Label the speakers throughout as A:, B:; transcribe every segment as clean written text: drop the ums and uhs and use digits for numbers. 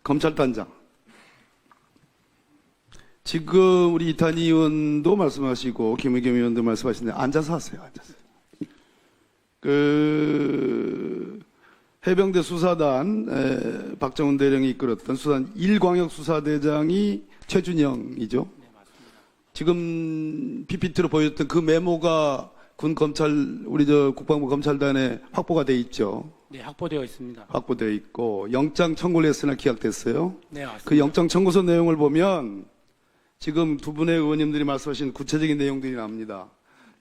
A: 검찰단장. 지금 우리 이탄희 의원도 말씀하시고 김의겸 의원도 말씀하시는데 앉아서 하세요. 앉아서. 해병대 수사단 박정훈 대령이 이끌었던 수사단 1광역 수사대장이 최준영이죠.
B: 네, 맞습니다.
A: 지금 PPT로 보여줬던 그 메모가 군 검찰 우리 국방부 검찰단에 확보가 돼 있죠.
B: 네, 확보되어 있습니다.
A: 확보되어 있고 영장 청구를 했으나 기각됐어요.
B: 네, 맞습니다.
A: 그 영장 청구서 내용을 보면 지금 두 분의 의원님들이 말씀하신 구체적인 내용들이 나옵니다.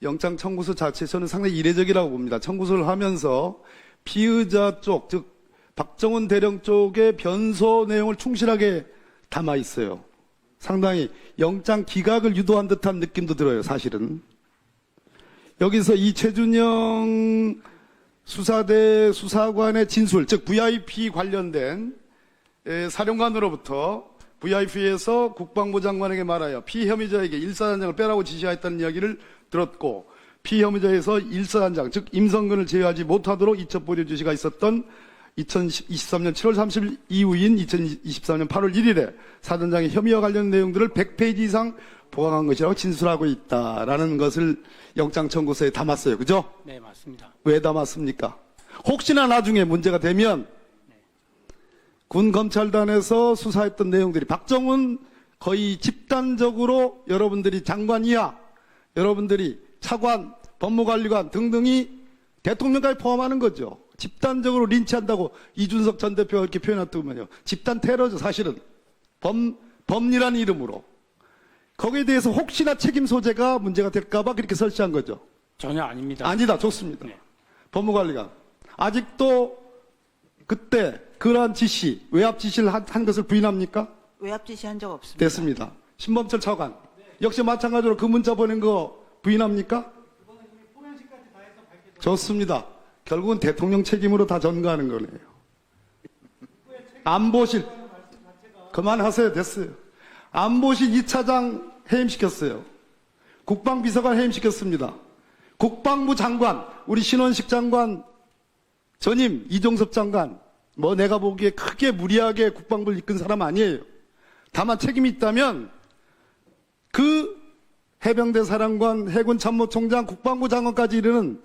A: 영장 청구서 자체에서는 상당히 이례적이라고 봅니다. 청구서를 하면서 피의자 쪽, 즉 박정훈 대령 쪽의 변소 내용을 충실하게 담아 있어요. 상당히 영장 기각을 유도한 듯한 느낌도 들어요, 사실은. 여기서 이 최준영 수사대 수사관의 진술, 즉 VIP 관련된 사령관으로부터 VIP에서 국방부 장관에게 말하여 피혐의자에게 일사단장을 빼라고 지시하였다는 이야기를 들었고, 피혐의자에서 1사단장, 즉 임성근을 제외하지 못하도록 이첩 보류 지시가 있었던 2023년 7월 30일 이후인 2023년 8월 1일에 사단장의 혐의와 관련 내용들을 100페이지 이상 보강한 것이라고 진술하고 있다라는 것을 영장 청구서에 담았어요. 그죠?
B: 네, 맞습니다.
A: 왜 담았습니까? 혹시나 나중에 문제가 되면 군 검찰단에서 수사했던 내용들이 박정훈 거의 집단적으로 여러분들이 장관 이하, 여러분들이 차관, 법무관리관 등등이 대통령까지 포함하는 거죠. 집단적으로 린치한다고 이준석 전 대표가 이렇게 표현했더군요. 집단 테러죠, 사실은. 법리라는 이름으로. 거기에 대해서 혹시나 책임 소재가 문제가 될까봐 그렇게 설치한 거죠.
B: 전혀 아닙니다.
A: 아니다, 좋습니다.
B: 네.
A: 법무관리관. 아직도 그때 그러한 지시, 외압 지시를 한 것을 부인합니까?
C: 외압 지시한 적 없습니다.
A: 됐습니다. 신범철 차관. 역시 마찬가지로 그 문자 보낸 거 부인합니까? 좋습니다. 결국은 대통령 책임으로 다 전가하는 거네요. 안보실. 그만하세요. 됐어요. 안보실 2차장 해임시켰어요. 국방비서관 해임시켰습니다. 국방부 장관, 우리 신원식 장관, 전임 이종섭 장관, 뭐 내가 보기에 크게 무리하게 국방부를 이끈 사람 아니에요. 다만 책임이 있다면 그 해병대 사령관, 해군 참모총장, 국방부 장관까지 이르는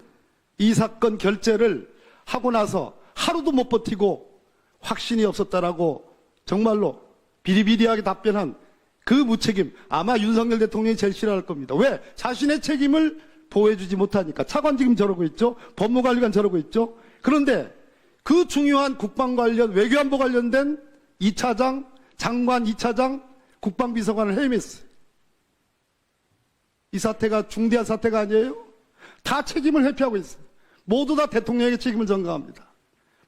A: 이 사건 결재를 하고 나서 하루도 못 버티고 확신이 없었다라고 정말로 비리비리하게 답변한 그 무책임, 아마 윤석열 대통령이 제일 싫어할 겁니다. 왜? 자신의 책임을 보호해주지 못하니까. 차관 지금 저러고 있죠. 법무관리관 저러고 있죠. 그런데 그 중요한 국방 관련, 외교안보 관련된 2차장, 장관 2차장, 국방비서관을 해임했어요. 이 사태가 중대한 사태가 아니에요? 다 책임을 회피하고 있어요. 모두 다 대통령에게 책임을 전가합니다.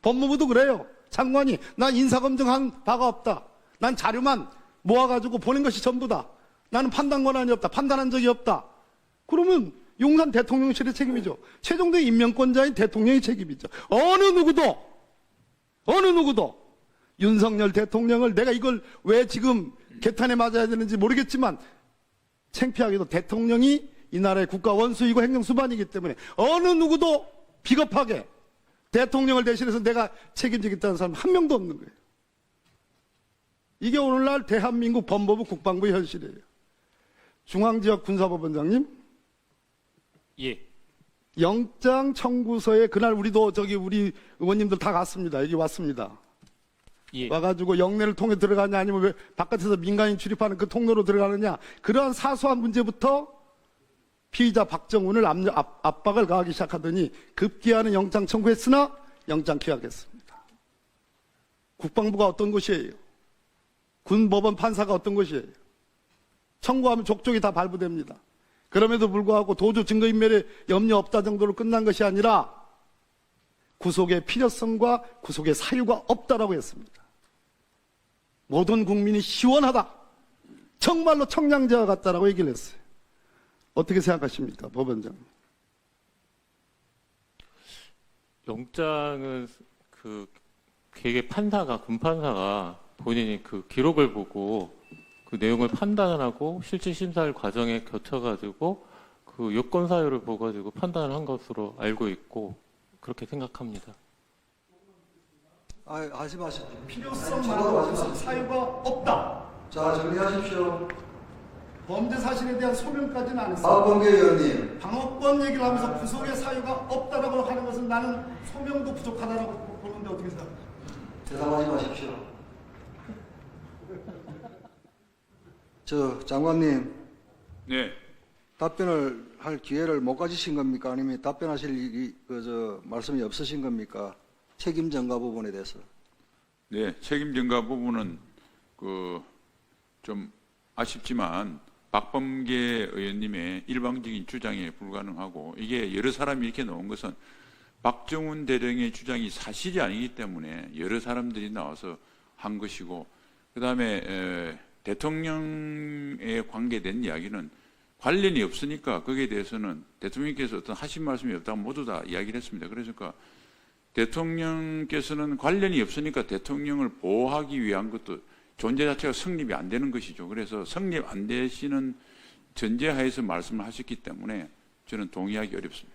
A: 법무부도 그래요. 장관이 난 인사검증한 바가 없다. 난 자료만 모아가지고 보낸 것이 전부다. 나는 판단 권한이 없다. 판단한 적이 없다. 그러면 용산 대통령실의 책임이죠. 최종적 임명권자인 대통령의 책임이죠. 어느 누구도 윤석열 대통령을 내가 이걸 왜 지금 개탄에 맞아야 되는지 모르겠지만 창피하게도 대통령이 이 나라의 국가 원수이고 행정수반이기 때문에 어느 누구도 비겁하게 대통령을 대신해서 내가 책임지겠다는 사람 한 명도 없는 거예요. 이게 오늘날 대한민국 법무부 국방부의 현실이에요. 중앙지역 군사법원장님,
B: 예.
A: 영장 청구서에 그날 우리도 우리 의원님들 다 갔습니다. 여기 왔습니다.
B: 예.
A: 와가지고 영내를 통해 들어가냐 아니면 왜 바깥에서 민간인 출입하는 그 통로로 들어가느냐, 그러한 사소한 문제부터 피의자 박정훈을 압박을 가하기 시작하더니 급기야는 영장 청구했으나 영장 기각했습니다. 국방부가 어떤 곳이에요? 군법원 판사가 어떤 곳이에요? 청구하면 족족이 다 발부됩니다. 그럼에도 불구하고 도주 증거인멸에 염려 없다 정도로 끝난 것이 아니라 구속의 필요성과 구속의 사유가 없다라고 했습니다. 모든 국민이 시원하다. 정말로 청량제와 같다라고 얘기를 했어요. 어떻게 생각하십니까, 법원장?
D: 영장은 그 개개 판사가, 군 판사가 본인이 그 기록을 보고 그 내용을 판단하고 실질 심사할 과정에 거쳐가지고 그 요건 사유를 보가지고 판단을 한 것으로 알고 있고 그렇게 생각합니다.
C: 하지 마십시오.
A: 필요성만으로 없어 사유가 없다.
C: 자, 정리하십시오.
A: 범죄 사실에 대한 소명까지는 안 했습니다.
C: 박범계 의원님.
A: 방어권 얘기를 하면서 구속의 사유가 없다라고 하는 것은 나는 소명도 부족하다라고 보는데 어떻게 생각합니까?
C: 대답하지 마십시오. 장관님,
E: 네.
C: 답변을 할 기회를 못 가지신 겁니까? 아니면 답변하실 일이 말씀이 없으신 겁니까? 책임 전가 부분에 대해서.
E: 네. 책임 전가 부분은 좀 아쉽지만 박범계 의원님의 일방적인 주장에 불가능하고, 이게 여러 사람이 이렇게 나온 것은 박정훈 대령의 주장이 사실이 아니기 때문에 여러 사람들이 나와서 한 것이고, 그다음에 대통령에 관계된 이야기는 관련이 없으니까 거기에 대해서는 대통령께서 어떤 하신 말씀이 없다고 모두 다 이야기를 했습니다. 그러니까 대통령께서는 관련이 없으니까 대통령을 보호하기 위한 것도 존재 자체가 성립이 안 되는 것이죠. 그래서 성립 안 되시는 전제하에서 말씀을 하셨기 때문에 저는 동의하기 어렵습니다.